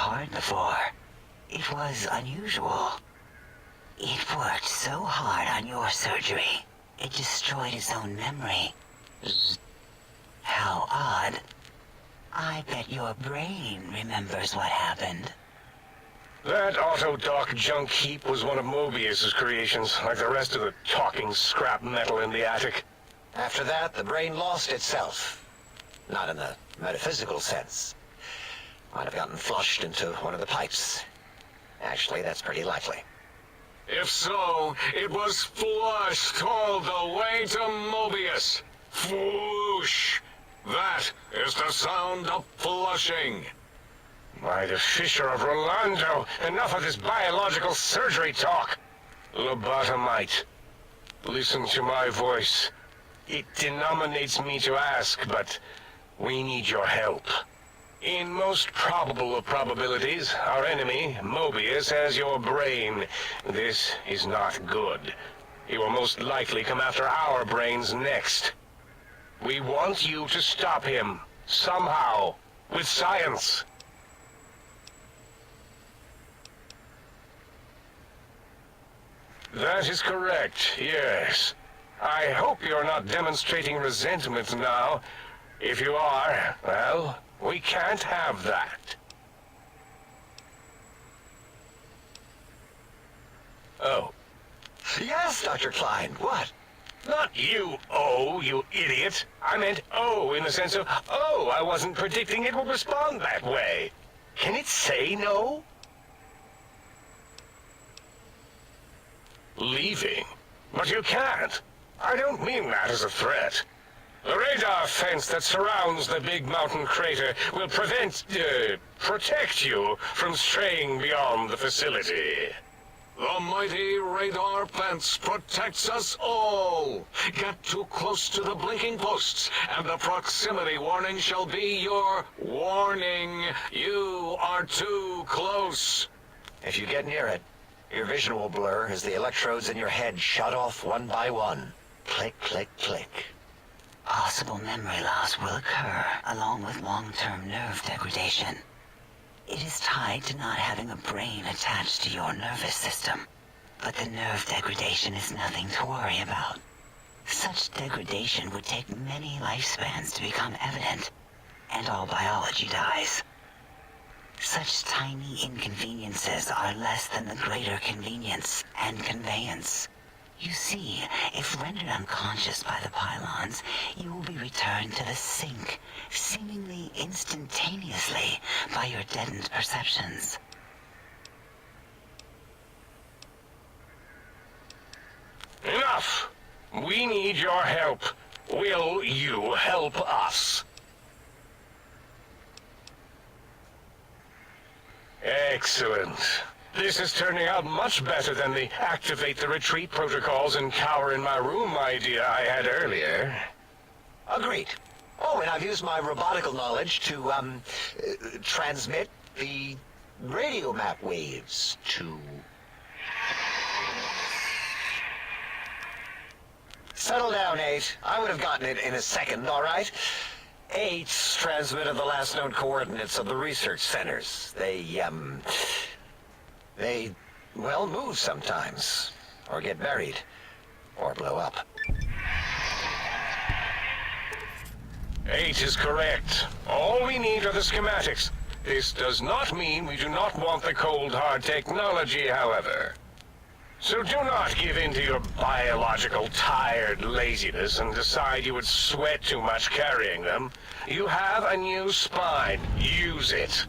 hard before. It was unusual. It worked so hard on your surgery, it destroyed its own memory. How odd. I bet your brain remembers what happened. That auto-dock junk heap was one of Mobius's creations, like the rest of the talking scrap metal in the attic. After that, the brain lost itself. Not in the metaphysical sense. Might have gotten flushed into one of the pipes. Actually, that's pretty likely. If so, it was flushed all the way to Mobius. Floosh! That is the sound of flushing. By the Fisher of Rolando, enough of this biological surgery talk. Lobotomite, listen to my voice. It denominates me to ask, but we need your help. In most probable of probabilities, our enemy, Mobius, has your brain. This is not good. He will most likely come after our brains next. We want you to stop him, somehow, with science. That is correct, yes. I hope you're not demonstrating resentment now. If you are, well, we can't have that. Oh. Yes, Dr. Klein, what? Not you, oh, you idiot. I meant oh in the sense of, oh, I wasn't predicting it would respond that way. Can it say no? Leaving? But you can't. I don't mean that as a threat. The radar fence that surrounds the big mountain crater will protect you from straying beyond the facility. The mighty radar fence protects us all. Get too close to the blinking posts, and the proximity warning shall be your warning. You are too close. If you get near it, your vision will blur as the electrodes in your head shut off one by one. Click, click, click. Possible memory loss will occur, along with long-term nerve degradation. It is tied to not having a brain attached to your nervous system. But the nerve degradation is nothing to worry about. Such degradation would take many lifespans to become evident, and all biology dies. Such tiny inconveniences are less than the greater convenience and conveyance. You see, if rendered unconscious by the pylons, you will be returned to the sink, seemingly instantaneously, by your deadened perceptions. Enough! We need your help. Will you help us? Excellent. This is turning out much better than the activate the retreat protocols and cower in my room idea I had earlier. Agreed. Oh, and I've used my robotical knowledge to, transmit the radio map waves to... Settle down, 8. I would have gotten it in a second, all right? 8's transmitted the last known coordinates of the research centers. They, well, move sometimes, or get buried, or blow up. 8 is correct. All we need are the schematics. This does not mean we do not want the cold, hard technology, however. So do not give in to your biological tired laziness and decide you would sweat too much carrying them. You have a new spine. Use it.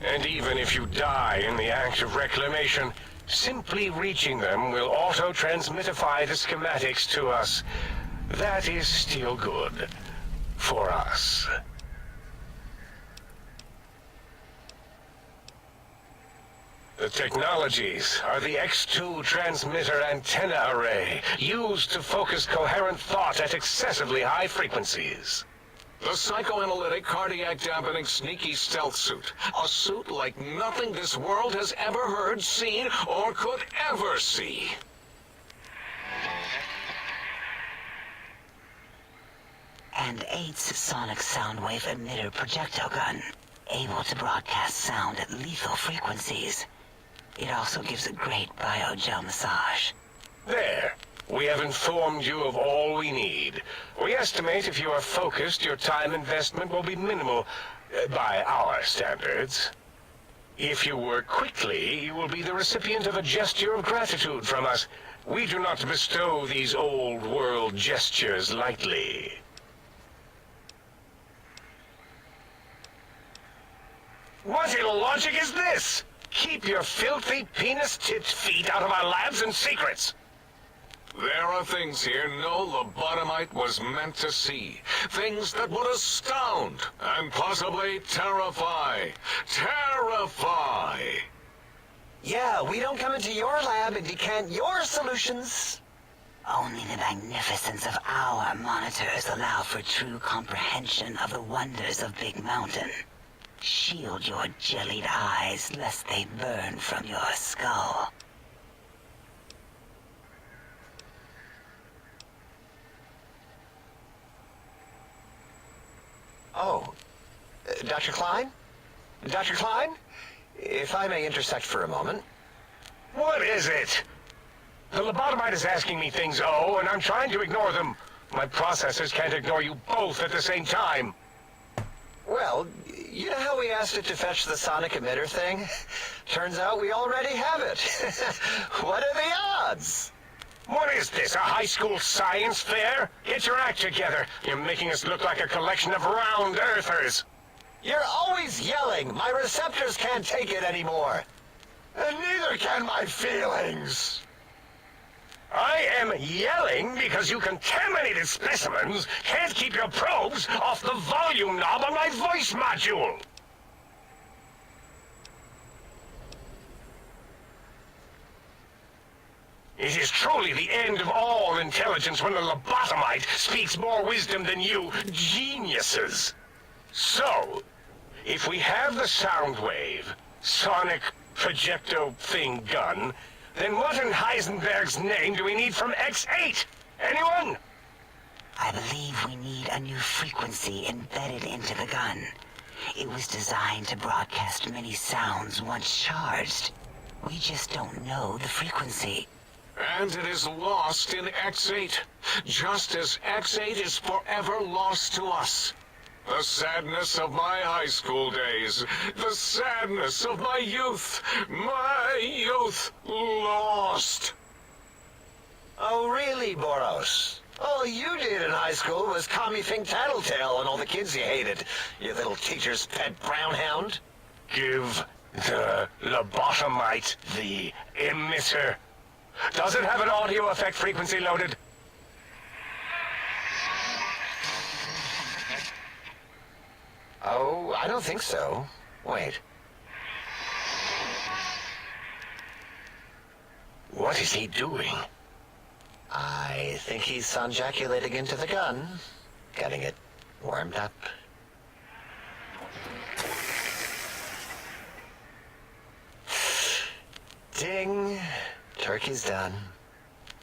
And even if you die in the act of reclamation, simply reaching them will auto-transmitify the schematics to us. That is still good. For us. The technologies are the X2 transmitter antenna array, used to focus coherent thought at excessively high frequencies. The psychoanalytic, cardiac-dampening, sneaky stealth suit. A suit like nothing this world has ever heard, seen, or could ever see. And 8's sonic sound wave emitter projectile gun. able to broadcast sound at lethal frequencies. It also gives a great biogel massage. There. We have informed you of all we need. We estimate if you are focused, your time investment will be minimal by our standards. If you work quickly, you will be the recipient of a gesture of gratitude from us. We do not bestow these old-world gestures lightly. What illogic is this? Keep your filthy penis-tipped feet out of our labs and secrets! There are things here no lobotomite was meant to see. Things that would astound and possibly terrify. Terrify! Yeah, we don't come into your lab and decant your solutions. Only the magnificence of our monitors allow for true comprehension of the wonders of Big Mountain. Shield your jellied eyes lest they burn from your skull. Oh, Dr. Klein? Dr. Klein? If I may intersect for a moment. What is it? The lobotomite is asking me things, and I'm trying to ignore them. My processors can't ignore you both at the same time. Well, you know how we asked it to fetch the sonic emitter thing? Turns out we already have it. What are the odds? What is this, a high school science fair? Get your act together. You're making us look like a collection of round earthers. You're always yelling. My receptors can't take it anymore. And neither can my feelings. I am yelling because you contaminated specimens can't keep your probes off the volume knob on my voice module. It is truly the end of all intelligence when the lobotomite speaks more wisdom than you geniuses. So, if we have the sound wave, sonic projecto thing gun, then what in Heisenberg's name do we need from X8? Anyone? I believe we need a new frequency embedded into the gun. It was designed to broadcast many sounds once charged. We just don't know the frequency. And it is lost in X8, just as X8 is forever lost to us. The sadness of my high school days, the sadness of my youth lost. Oh, really, Boros? All you did in high school was call me Fink Tattletale and all the kids you hated, you little teacher's pet brown hound. Give the lobotomite the emitter. Does it have an audio effect frequency loaded? Oh, I don't think so. Wait. What is he doing? I think he's sonjaculating into the gun, getting it warmed up. Ding. Turkey's done.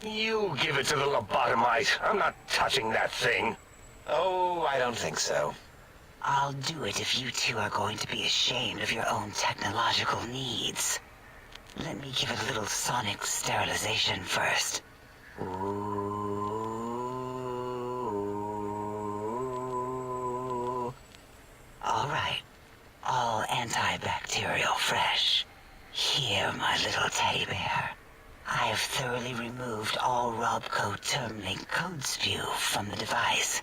You give it to the lobotomite. I'm not touching that thing. Oh, I don't think so. I'll do it if you two are going to be ashamed of your own technological needs. Let me give it a little sonic sterilization first. Ooh. All right. All antibacterial fresh. Here, my little teddy bear. I have thoroughly removed all Robco Termlink code spew from the device.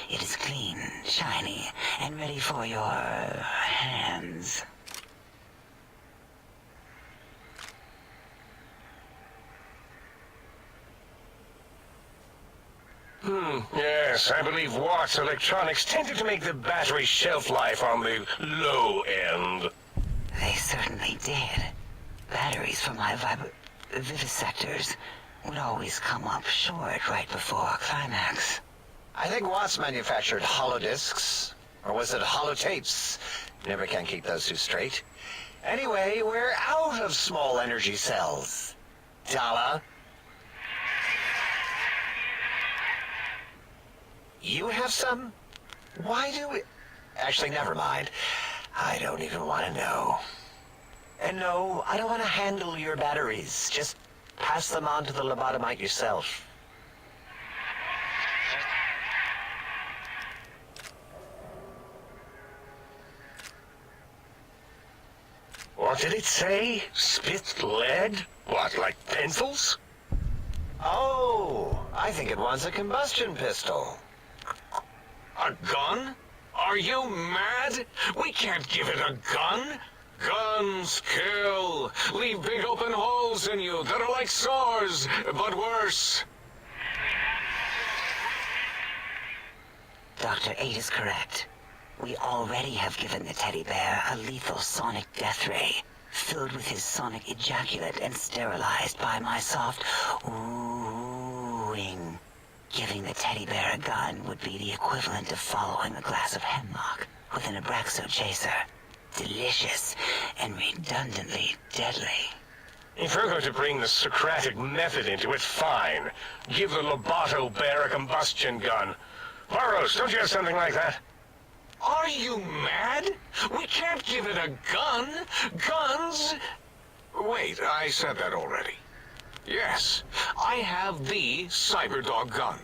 It is clean, shiny, and ready for your hands. Yes, I believe Watt's Electronics tended to make the battery shelf life on the low end. They certainly did. Batteries for my vivisectors would always come up short right before climax. I think Watts manufactured holodiscs. Or was it holotapes? Never can keep those two straight. Anyway, we're out of small energy cells. Dala. You have some? Why do we... Actually, never mind. I don't even want to know. And no, I don't want to handle your batteries. Just pass them on to the lobotomite yourself. What did it say? Spit lead? What, like pencils? Oh, I think it wants a combustion pistol. A gun? Are you mad? We can't give it a gun. Guns kill. Leave big open holes in you that are like sores, but worse. Dr. 8 is correct. We already have given the teddy bear a lethal sonic death ray, filled with his sonic ejaculate and sterilized by my soft oohing. Giving the teddy bear a gun would be the equivalent of following a glass of hemlock with an Abraxo chaser. Delicious and redundantly deadly. If you're going to bring the Socratic method into it, fine. Give the Loboto bear a combustion gun. Burroughs, don't you have something like that? Are you mad? We can't give it a gun. Guns... Wait, I said that already. Yes, I have the Cyberdog gun,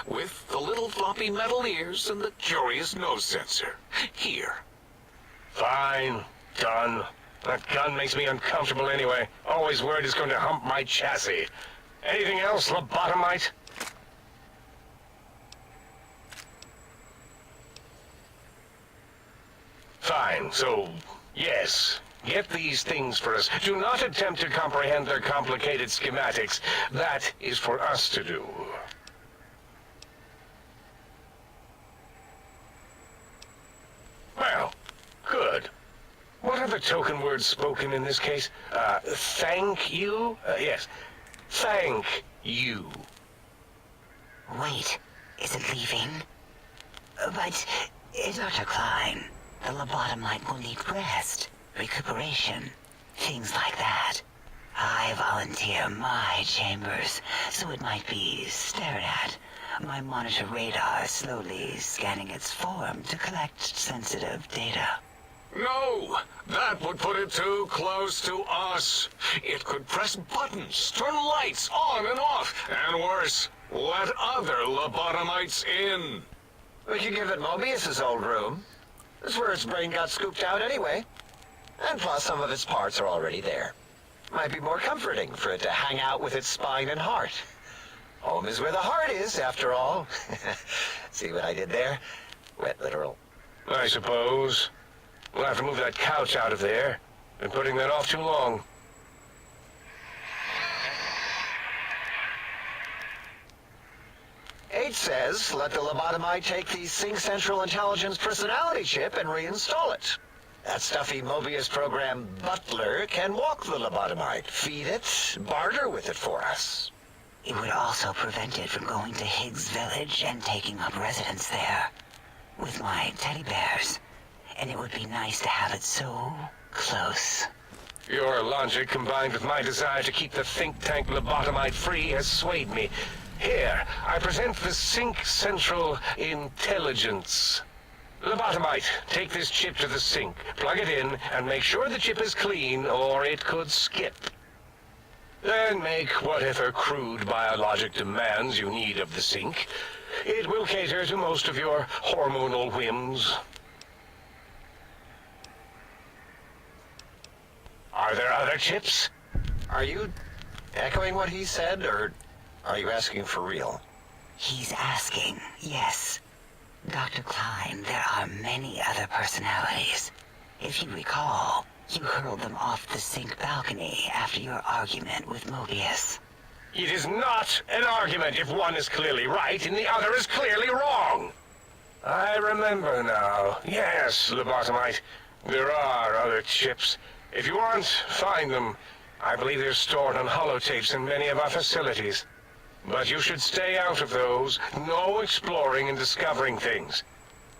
with the little floppy metal ears and the curious nose sensor. Here. Fine. Done. That gun makes me uncomfortable anyway. Always worried it's going to hump my chassis. Anything else, lobotomite? Fine, so, yes. Get these things for us. Do not attempt to comprehend their complicated schematics. That is for us to do. Well, good. What are the token words spoken in this case? Thank you? Yes. Thank you. Wait, is it leaving? But, Dr. Klein, the lobotomite will need rest, recuperation, things like that. I volunteer my chambers, so it might be stared at. My monitor radar slowly scanning its form to collect sensitive data. No, that would put it too close to us. It could press buttons, turn lights on and off, and worse, let other lobotomites in. We could give it Mobius's old room. That's where its brain got scooped out anyway. And plus, some of its parts are already there. Might be more comforting for it to hang out with its spine and heart. Home is where the heart is, after all. See what I did there? Wet literal. I suppose. We'll have to move that couch out of there. Been putting that off too long. H says, let the lobotomite take the Sync Central Intelligence personality chip and reinstall it. That stuffy Mobius program Butler can walk the lobotomite, feed it, barter with it for us. It would also prevent it from going to Higgs Village and taking up residence there. With my teddy bears. And it would be nice to have it so close. Your logic, combined with my desire to keep the think tank lobotomite free, has swayed me. Here, I present the Sync Central Intelligence. Lobotomite, take this chip to the sink, plug it in, and make sure the chip is clean, or it could skip. Then make whatever crude biologic demands you need of the sink. It will cater to most of your hormonal whims. Are there other chips? Are you echoing what he said, or are you asking for real? He's asking, yes. Dr. Klein, there are many other personalities. If you recall, you hurled them off the sink balcony after your argument with Mobius. It is not an argument if one is clearly right and the other is clearly wrong. I remember now. Yes, lobotomite. There are other chips. If you want, find them. I believe they're stored on holotapes in many of our facilities. But you should stay out of those. No exploring and discovering things.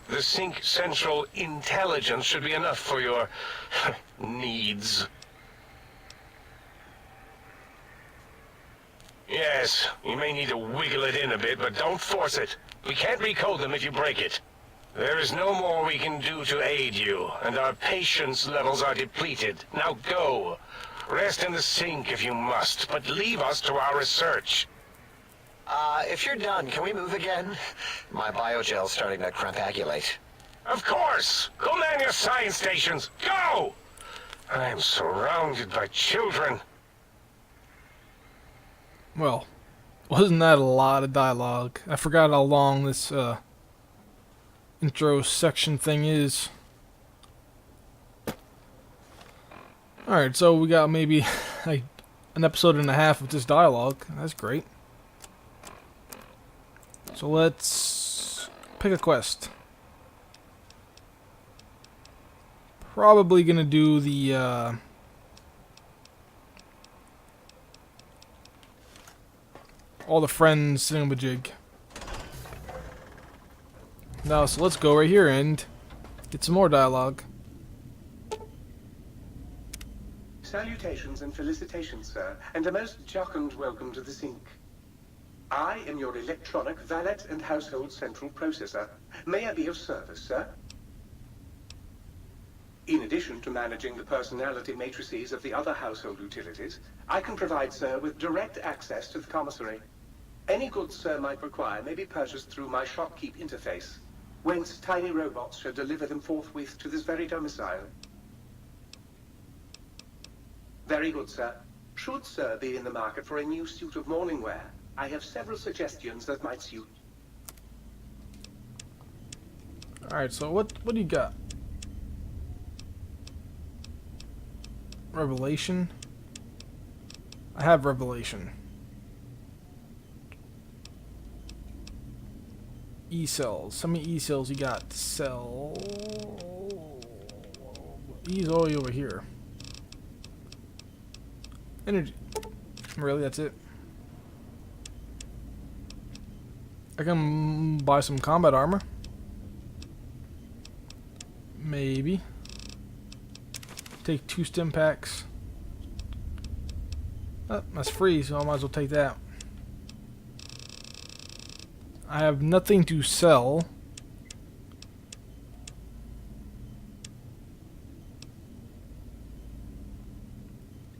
The Sync Central Intelligence should be enough for your needs. Yes, you may need to wiggle it in a bit, but don't force it. We can't recode them if you break it. There is no more we can do to aid you, and our patience levels are depleted. Now go. Rest in the sink if you must, but leave us to our research. If you're done, can we move again? My biogel's starting to crampagulate. Of course! Go man your science stations! Go! I am surrounded by children. Well, wasn't that a lot of dialogue? I forgot how long this intro section thing is. Alright, so we got maybe like an episode and a half of this dialogue. That's great. So let's pick a quest. Probably gonna do the all the friends thingamajig. Now, so let's go right here and get some more dialogue. Salutations and felicitations, sir, and a most jocund welcome to the Sink. I am your electronic valet and household central processor. May I be of service, sir? In addition to managing the personality matrices of the other household utilities, I can provide sir with direct access to the commissary. Any goods sir might require may be purchased through my shopkeep interface, whence tiny robots shall deliver them forthwith to this very domicile. Very good, sir. Should sir be in the market for a new suit of morning wear, I have several suggestions that might suit. Alright, so what do you got? Revelation? I have Revelation. E-cells. How many E-cells you got to sell? E's all the way over here. Energy. Really, that's it? I can buy some combat armor. Maybe. Take 2 stim packs. Oh, that's free, so I might as well take that. I have nothing to sell.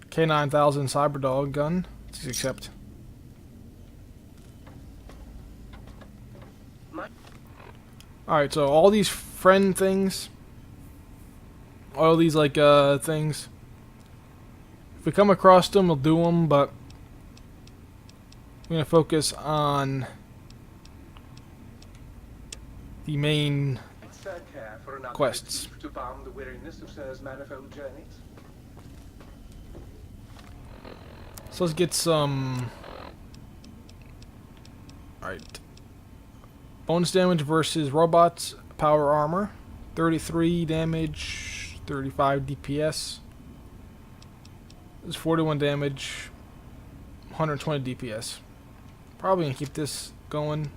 K9000 Cyberdog gun. Let's accept. Alright, so all these friend things, all these like things, if we come across them, we'll do them, but we're going to focus on the main quests. To balm the weariness of sir's manifold journeys. So let's get some. Alright. Bonus damage versus robots. Power armor. 33 damage. 35 DPS. This is 41 damage. 120 DPS. Probably gonna keep this going.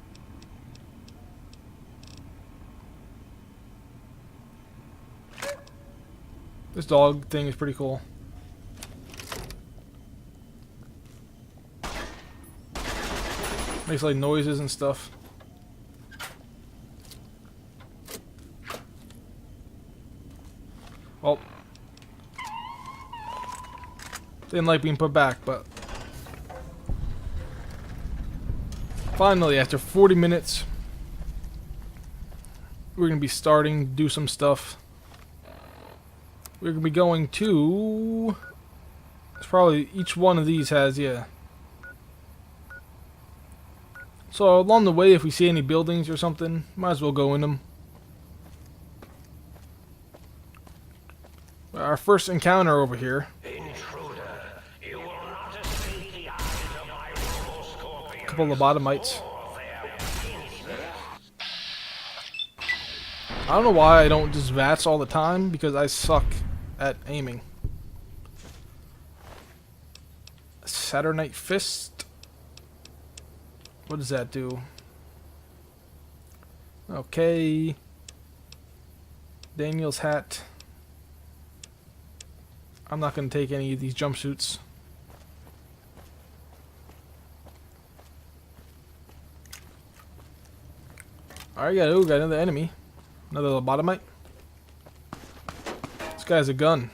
This dog thing is pretty cool. Makes like noises and stuff. Well, didn't like being put back, but finally, after 40 minutes, we're gonna be starting to do some stuff. We're gonna be going to. It's probably each one of these has, yeah. So along the way, if we see any buildings or something, might as well go in them. Our first encounter over here. Intruder, you will not escape the eyes of my roboscorpion. A couple of lobotomites. I don't know why I don't just VATS all the time, because I suck at aiming. Saturnite Fist. What does that do? Okay. Daniel's hat. I'm not going to take any of these jumpsuits. Alright, got another enemy. Another lobotomite. This guy has a gun.